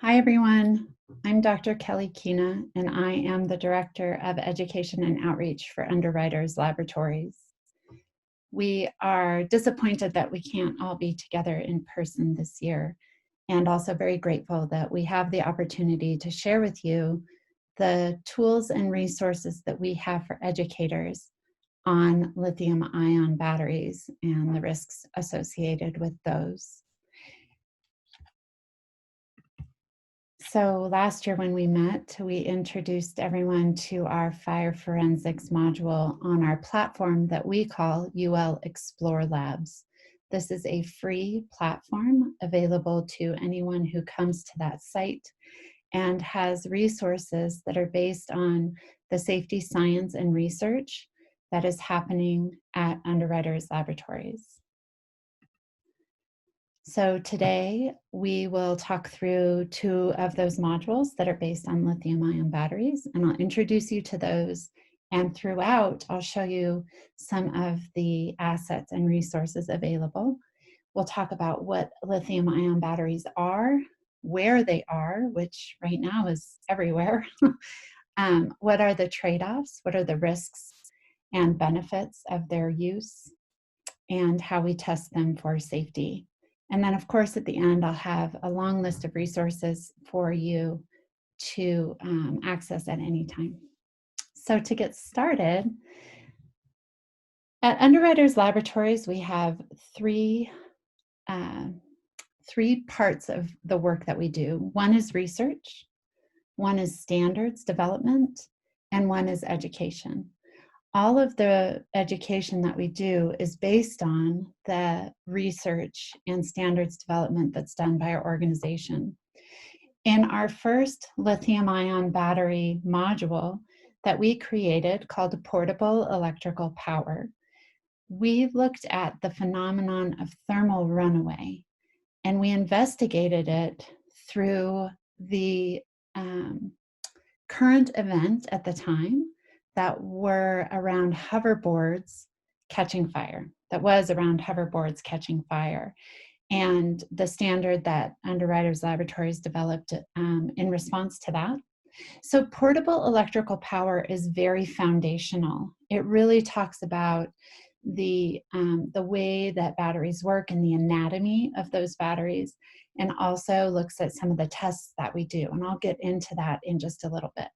Hi, everyone. I'm Dr. Kelly Keena, and I am the Director of Education and Outreach for Underwriters Laboratories. We are disappointed that we can't all be together in person this year, and also very grateful that we have the opportunity to share with you the tools and resources that we have for educators on lithium-ion batteries and the risks associated with those. So last year when we met, we introduced everyone to our fire forensics module on our platform that we call UL Xplorlabs. This is a free platform available to anyone who comes to that site and has resources that are based on the safety science and research that is happening at Underwriters Laboratories. So today we will talk through two of those modules that are based on lithium-ion batteries, and I'll introduce you to those. And throughout, I'll show you some of the assets and resources available. We'll talk about what lithium-ion batteries are, where they are, which right now is everywhere. What are the trade-offs? What are the risks and benefits of their use? And how we test them for safety. And then, of course, at the end, I'll have a long list of resources for you to access at any time. So to get started, at Underwriters Laboratories, we have three parts of the work that we do. One is research, one is standards development, and one is education. All of the education that we do is based on the research and standards development that's done by our organization. In our first lithium-ion battery module that we created called Portable Electrical Power, we looked at the phenomenon of thermal runaway, and we investigated it through the current event at the time that were around hoverboards catching fire, and the standard that Underwriters Laboratories developed in response to that. So portable electrical power is very foundational. It really talks about the way that batteries work and the anatomy of those batteries, and also looks at some of the tests that we do. And I'll get into that in just a little bit.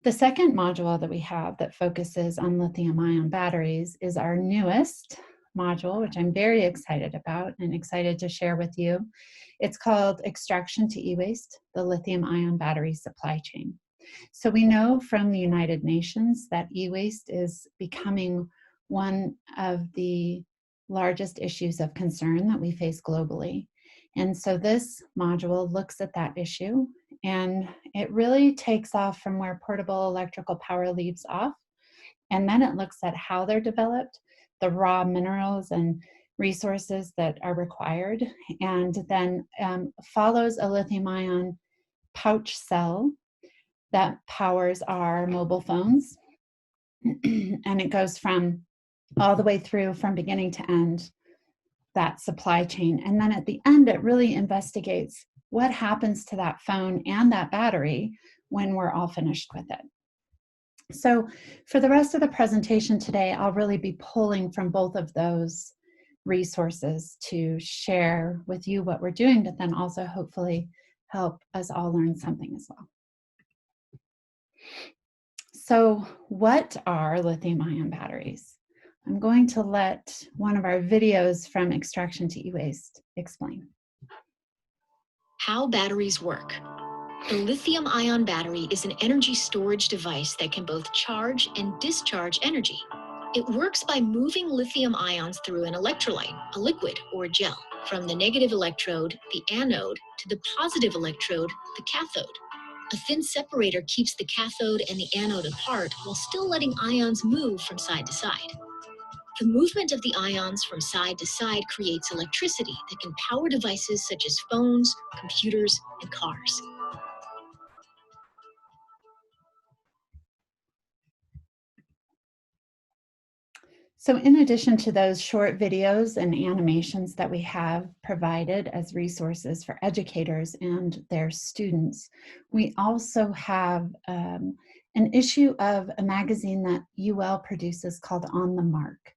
The second module that we have that focuses on lithium-ion batteries is our newest module, which I'm very excited about and excited to share with you. It's called Extraction to E-Waste, the Lithium-Ion Battery Supply Chain. So we know from the United Nations that e-waste is becoming one of the largest issues of concern that we face globally. And so this module looks at that issue, and it really takes off from where portable electrical power leaves off. And then it looks at how they're developed, the raw minerals and resources that are required, and then follows a lithium-ion pouch cell that powers our mobile phones. And it goes from all the way through from beginning to end, that supply chain. And then at the end, it really investigates what happens to that phone and that battery when we're all finished with it. So for the rest of the presentation today, I'll really be pulling from both of those resources to share with you what we're doing, but then also hopefully help us all learn something as well. So what are lithium-ion batteries? I'm going to let one of our videos from Extraction to E-Waste explain. How batteries work. The lithium-ion battery is an energy storage device that can both charge and discharge energy. It works by moving lithium ions through an electrolyte, a liquid or a gel, from the negative electrode, the anode, to the positive electrode, the cathode. A thin separator keeps the cathode and the anode apart while still letting ions move from side to side. The movement of the ions from side to side creates electricity that can power devices such as phones, computers, and cars. So in addition to those short videos and animations that we have provided as resources for educators and their students, we also have an issue of a magazine that UL produces called On the Mark.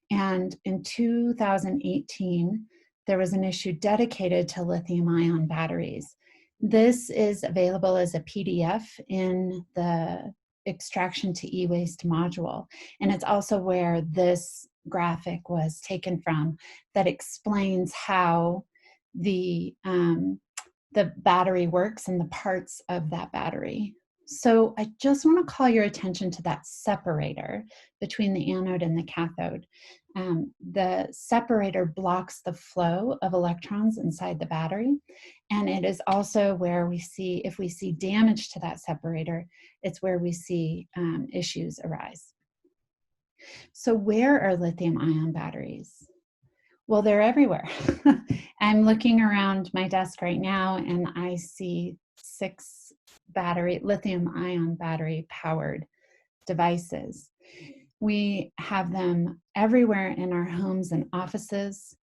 And in 2018, there was an issue dedicated to lithium-ion batteries. This is available as a PDF in the extraction to e-waste module. And it's also where this graphic was taken from that explains how the battery works and the parts of that battery. So I just want to call your attention to that separator between the anode and the cathode. The separator blocks the flow of electrons inside the battery, and it is also where we see, if we see damage to that separator, it's where we see issues arise. So where are lithium-ion batteries? Well, they're everywhere. I'm looking around my desk right now and I see 6 lithium-ion battery powered devices. We have them everywhere in our homes and offices.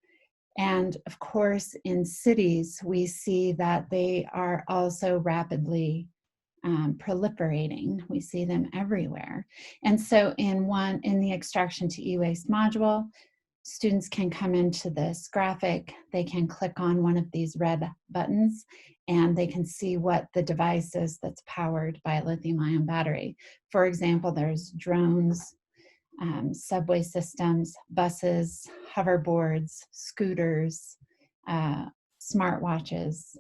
And of course, in cities, we see that they are also rapidly proliferating. We see them everywhere. And so in the extraction to e-waste module, students can come into this graphic, they can click on one of these red buttons, and they can see what the device is that's powered by a lithium-ion battery. For example, there's drones, subway systems, buses, hoverboards, scooters, smartwatches,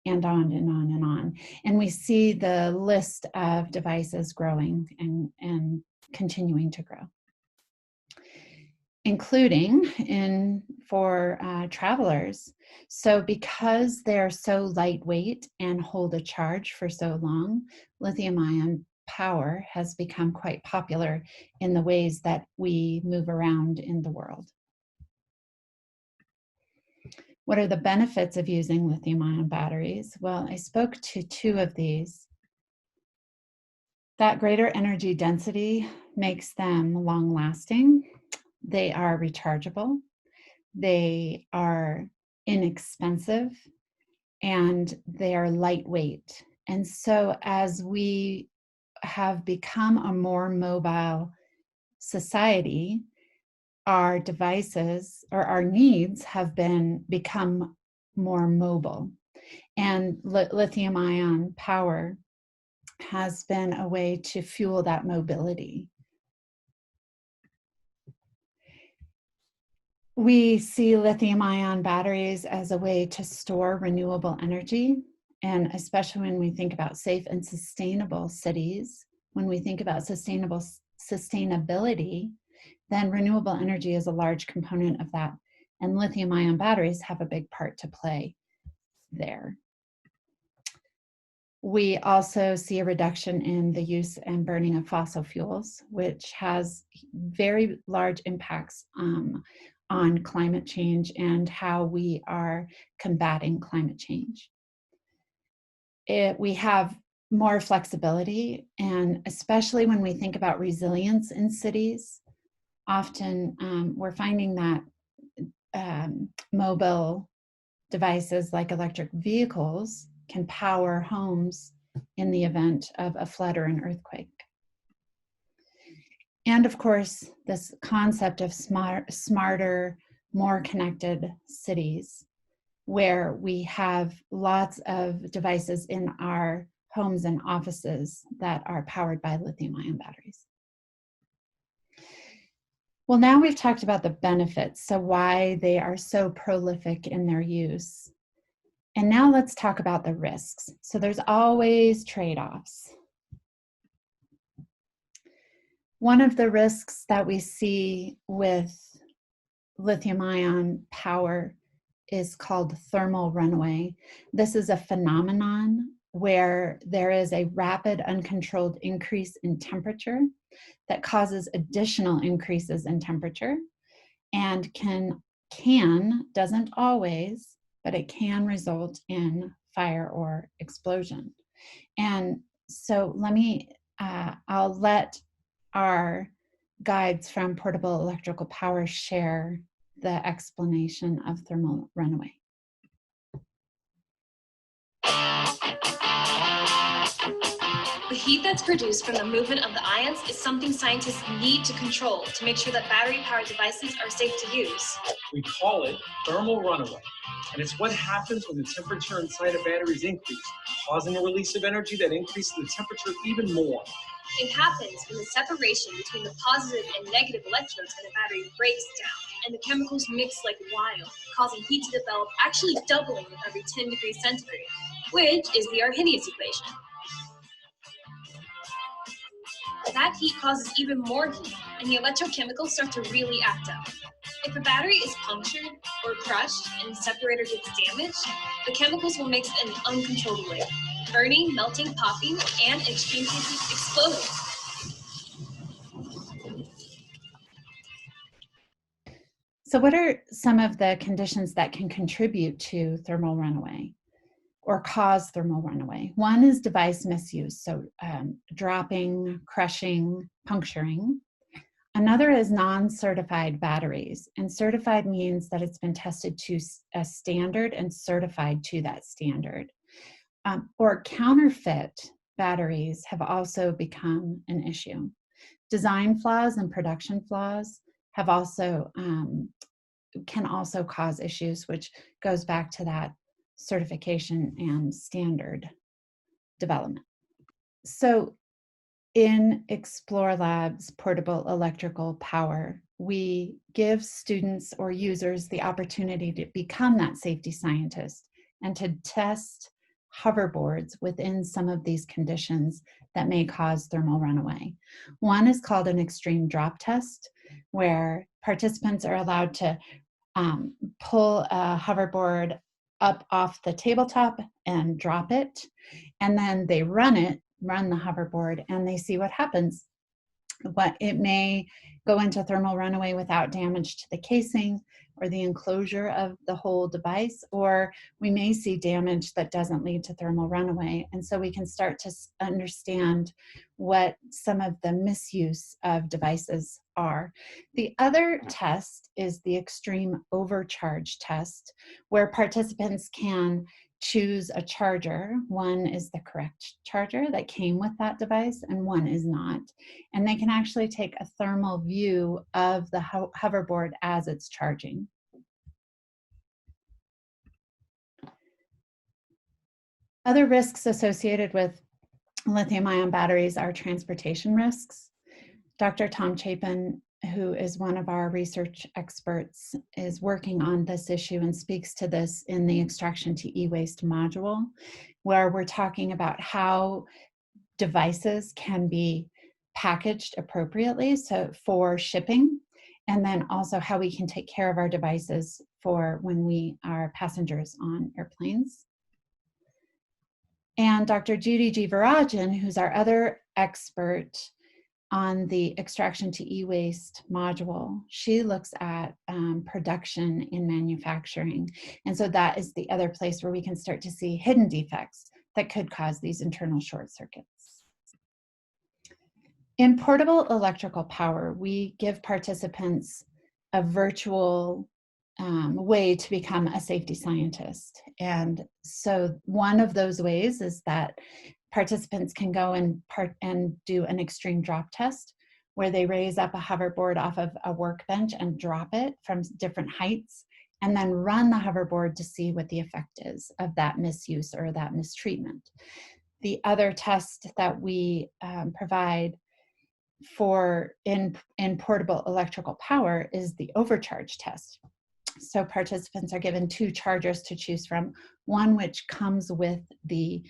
and on and on and on. And we see the list of devices growing and continuing to grow, including for travelers. So because they're so lightweight and hold a charge for so long, lithium-ion power has become quite popular in the ways that we move around in the world. What are the benefits of using lithium-ion batteries? Well, I spoke to 2 of these. That greater energy density makes them long-lasting. They are rechargeable. They are inexpensive, and they are lightweight. And so as we have become a more mobile society, our devices or our needs have become more mobile. And lithium-ion power has been a way to fuel that mobility. We see lithium-ion batteries as a way to store renewable energy, and especially when we think about safe and sustainable cities, when we think about sustainability, then renewable energy is a large component of that, and lithium-ion batteries have a big part to play there. We also see a reduction in the use and burning of fossil fuels, which has very large impacts on climate change and how we are combating climate change. We have more flexibility, and especially when we think about resilience in cities, often we're finding that mobile devices like electric vehicles can power homes in the event of a flood or an earthquake. And of course, this concept of smarter, more connected cities, where we have lots of devices in our homes and offices that are powered by lithium-ion batteries. Well, now we've talked about the benefits, so why they are so prolific in their use. And now let's talk about the risks. So there's always trade-offs. One of the risks that we see with lithium-ion power is called thermal runaway. This is a phenomenon where there is a rapid, uncontrolled increase in temperature that causes additional increases in temperature and doesn't always, but it can result in fire or explosion. And so I'll let our guides from Portable Electrical Power share the explanation of thermal runaway. The heat that's produced from the movement of the ions is something scientists need to control to make sure that battery-powered devices are safe to use. We call it thermal runaway, and it's what happens when the temperature inside a battery is increased, causing a release of energy that increases the temperature even more. It happens when the separation between the positive and negative electrodes in a battery breaks down, and the chemicals mix like wild, causing heat to develop, actually doubling with every 10 degrees centigrade, which is the Arrhenius equation. That heat causes even more heat, and the electrochemicals start to really act up. If a battery is punctured or crushed and the separator gets damaged, the chemicals will mix in an uncontrolled way, burning, melting, popping, and in extreme cases, exploding. So what are some of the conditions that can contribute to thermal runaway or cause thermal runaway? One is device misuse, so dropping, crushing, puncturing. Another is non-certified batteries, and certified means that it's been tested to a standard and certified to that standard. Or counterfeit batteries have also become an issue. Design flaws and production flaws have also can also cause issues, which goes back to that certification and standard development. So in Xplorlabs Portable Electrical Power, we give students or users the opportunity to become that safety scientist and to test hoverboards within some of these conditions that may cause thermal runaway. One is called an extreme drop test, where participants are allowed to pull a hoverboard up off the tabletop and drop it, and then they run the hoverboard, and they see what happens. But it may go into thermal runaway without damage to the casing or the enclosure of the whole device, or we may see damage that doesn't lead to thermal runaway. And so we can start to understand what some of the misuse of devices are. The other test is the extreme overcharge test, where participants can choose a charger. One is the correct charger that came with that device, and one is not. And they can actually take a thermal view of the hoverboard as it's charging. Other risks associated with lithium-ion batteries are transportation risks. Dr. Tom Chapin, who is one of our research experts, is working on this issue and speaks to this in the extraction to e-waste module, where we're talking about how devices can be packaged appropriately for shipping, and then also how we can take care of our devices for when we are passengers on airplanes. And Dr. Judy G. Varajan, who's our other expert on the extraction to e-waste module, she looks at production in manufacturing. And so that is the other place where we can start to see hidden defects that could cause these internal short circuits. In portable electrical power, we give participants a virtual way to become a safety scientist. And so one of those ways is that participants can go and do an extreme drop test, where they raise up a hoverboard off of a workbench and drop it from different heights, and then run the hoverboard to see what the effect is of that misuse or that mistreatment. The other test that we provide for in portable electrical power is the overcharge test. So participants are given two chargers to choose from, one which comes with the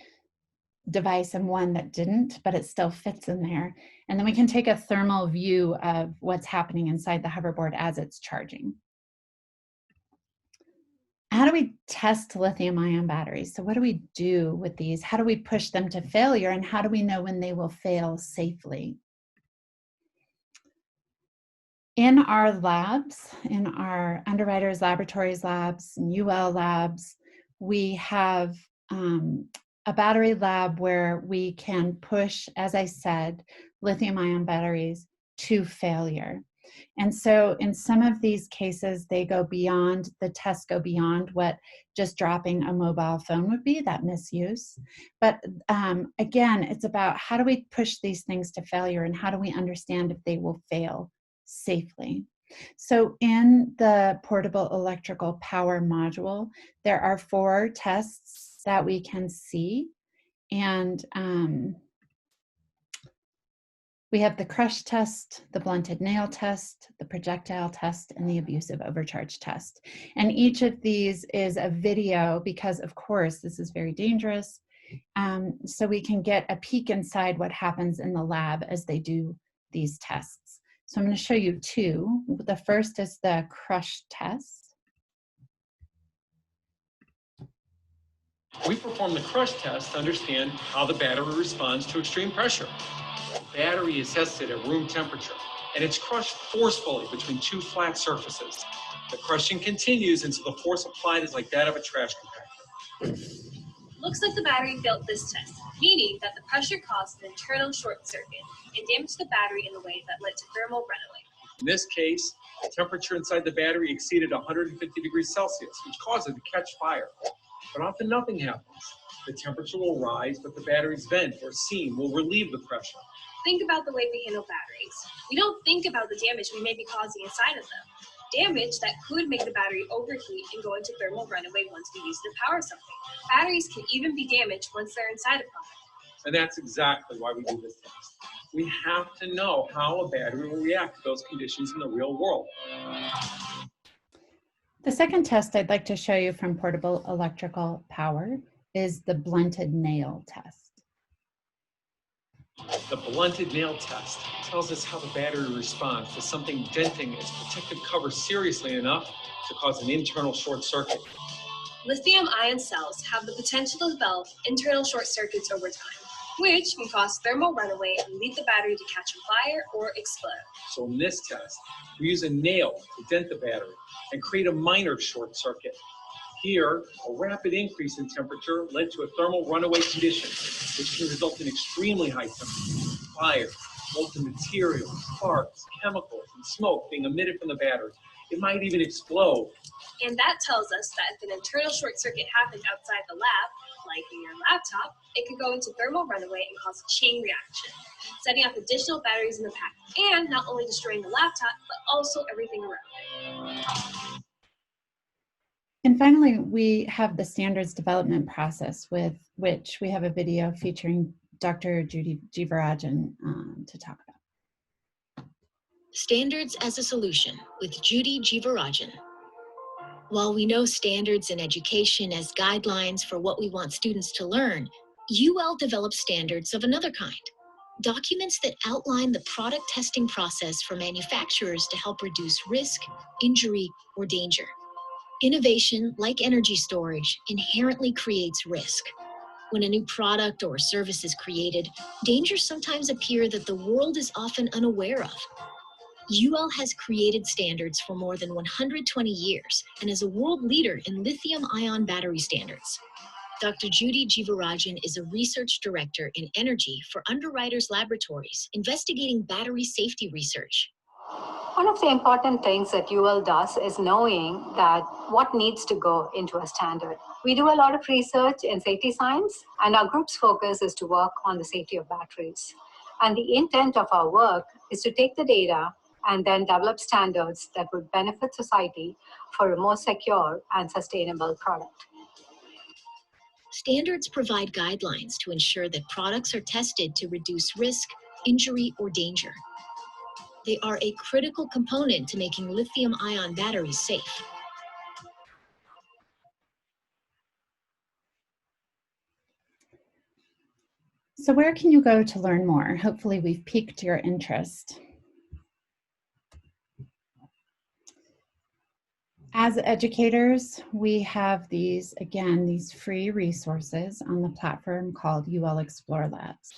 device and one that didn't, but it still fits in there. And then we can take a thermal view of what's happening inside the hoverboard as it's charging. How do we test lithium-ion batteries? So what do we do with these? How do we push them to failure, and how do we know when they will fail safely? In our labs, in our underwriters laboratories labs and UL labs, we have a battery lab where we can push, as I said, lithium-ion batteries to failure. And so in some of these cases, they go beyond, the tests go beyond what just dropping a mobile phone would be, that misuse. But again, it's about how do we push these things to failure and how do we understand if they will fail safely. So in the portable electrical power module, there are 4 tests that we can see. And we have the crush test, the blunted nail test, the projectile test, and the abusive overcharge test. And each of these is a video because, of course, this is very dangerous. So we can get a peek inside what happens in the lab as they do these tests. So I'm going to show you 2. The first is the crush test. We perform the crush test to understand how the battery responds to extreme pressure. The battery is tested at room temperature, and it's crushed forcefully between 2 flat surfaces. The crushing continues until the force applied is like that of a trash compactor. Looks like the battery failed this test, meaning that the pressure caused an internal short circuit and damaged the battery in a way that led to thermal runaway. In this case, the temperature inside the battery exceeded 150 degrees Celsius, which caused it to catch fire. But often nothing happens. The temperature will rise, but the battery's vent or seam will relieve the pressure. Think about the way we handle batteries. We don't think about the damage we may be causing inside of them. Damage that could make the battery overheat and go into thermal runaway once we use it to power something. Batteries can even be damaged once they're inside a product. And that's exactly why we do this test. We have to know how a battery will react to those conditions in the real world. The second test I'd like to show you from portable electrical power is the blunted nail test. The blunted nail test tells us how the battery responds to something denting its protective cover seriously enough to cause an internal short circuit. Lithium-ion cells have the potential to develop internal short circuits over time, which can cause thermal runaway and lead the battery to catch on fire or explode. So in this test, we use a nail to dent the battery and create a minor short circuit. Here, a rapid increase in temperature led to a thermal runaway condition, which can result in extremely high temperatures, fire, molten materials, sparks, chemicals, and smoke being emitted from the battery. It might even explode. And that tells us that if an internal short circuit happens outside the lab, like in your laptop, it could go into thermal runaway and cause a chain reaction, setting off additional batteries in the pack, and not only destroying the laptop, but also everything around it. And finally, we have the standards development process, with which we have a video featuring Dr. Judy Jeevarajan to talk about. Standards as a Solution with Judy Jeevarajan. While we know standards in education as guidelines for what we want students to learn, UL develops standards of another kind. Documents that outline the product testing process for manufacturers to help reduce risk, injury, or danger. Innovation, like energy storage, inherently creates risk. When a new product or service is created, dangers sometimes appear that the world is often unaware of. UL has created standards for more than 120 years and is a world leader in lithium-ion battery standards. Dr. Judy Jeevarajan is a research director in energy for Underwriters Laboratories, investigating battery safety research. One of the important things that UL does is knowing that what needs to go into a standard. We do a lot of research in safety science, and our group's focus is to work on the safety of batteries. And the intent of our work is to take the data and then develop standards that would benefit society for a more secure and sustainable product. Standards provide guidelines to ensure that products are tested to reduce risk, injury, or danger. They are a critical component to making lithium-ion batteries safe. So where can you go to learn more? Hopefully we've piqued your interest. As educators, we have these free resources on the platform called UL Xplorlabs.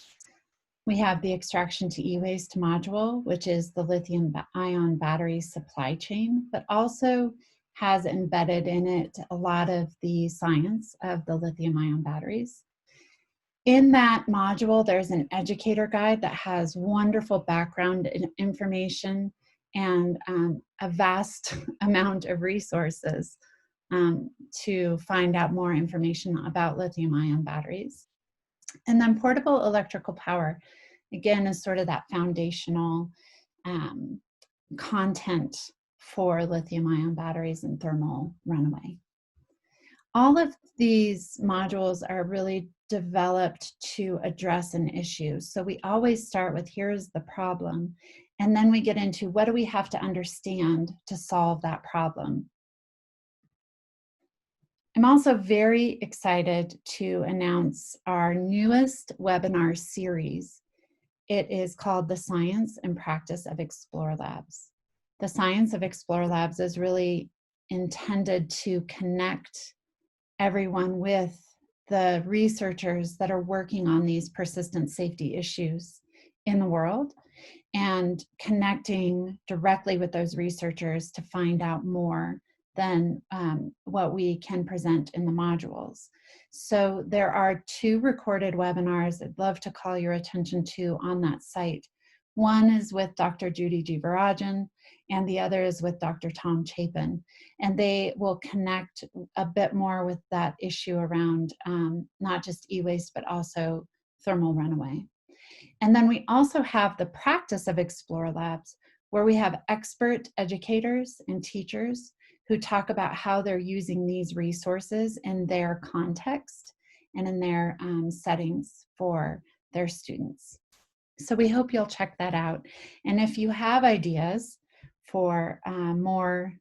We have the extraction to e-waste module, which is the lithium-ion battery supply chain, but also has embedded in it a lot of the science of the lithium-ion batteries. In that module, there's an educator guide that has wonderful background information and a vast amount of resources to find out more information about lithium-ion batteries. And then portable electrical power, again, is sort of that foundational content for lithium-ion batteries and thermal runaway. All of these modules are really developed to address an issue. So we always start with, here's the problem, and then we get into what do we have to understand to solve that problem. I'm also very excited to announce our newest webinar series. It is called The Science and Practice of Xplorlabs. The Science of Xplorlabs is really intended to connect everyone with the researchers that are working on these persistent safety issues in the world, and connecting directly with those researchers to find out more than what we can present in the modules. So there are 2 recorded webinars I'd love to call your attention to on that site. One is with Dr. Judy Jeevarajan, and the other is with Dr. Tom Chapin. And they will connect a bit more with that issue around not just e-waste, but also thermal runaway. And then we also have the practice of Xplorlabs, where we have expert educators and teachers who talk about how they're using these resources in their context and in their settings for their students. So we hope you'll check that out. And if you have ideas for more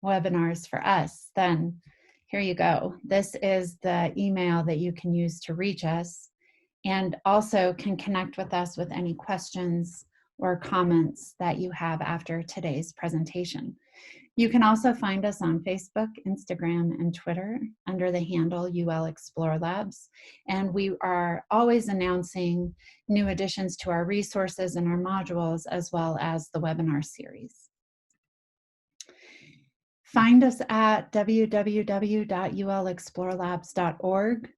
webinars for us, then here you go. This is the email that you can use to reach us, and also can connect with us with any questions or comments that you have after today's presentation. You can also find us on Facebook, Instagram, and Twitter under the handle UL Xplorlabs. And we are always announcing new additions to our resources and our modules, as well as the webinar series. Find us at www.ulxplorlabs.org.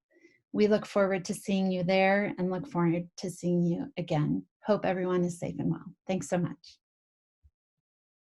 We look forward to seeing you there and look forward to seeing you again. Hope everyone is safe and well. Thanks so much.